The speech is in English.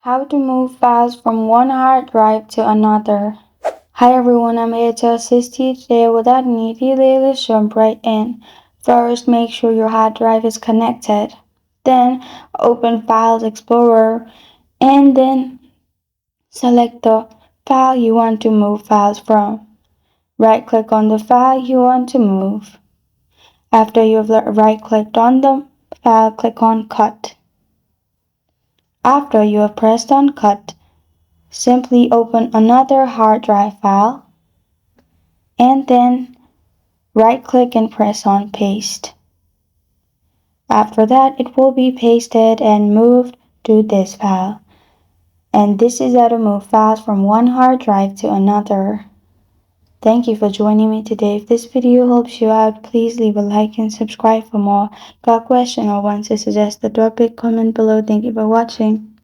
How to move files from one hard drive to another. Hi everyone, I'm here to assist you today. Without any delay, let's jump right in. First, make sure your hard drive is connected. Then, open Files Explorer and then select the file you want to move files from. Right-click on the file you want to move. After you've right-clicked on the file, click on Cut. After you have pressed on Cut, simply open another hard drive file and then right-click and press on Paste. After that, it will be pasted and moved to this file. And this is how to move files from one hard drive to another. Thank you for joining me today. If this video helps you out, please leave a like and subscribe for more. Got a question or want to suggest a topic? Comment below. Thank you for watching.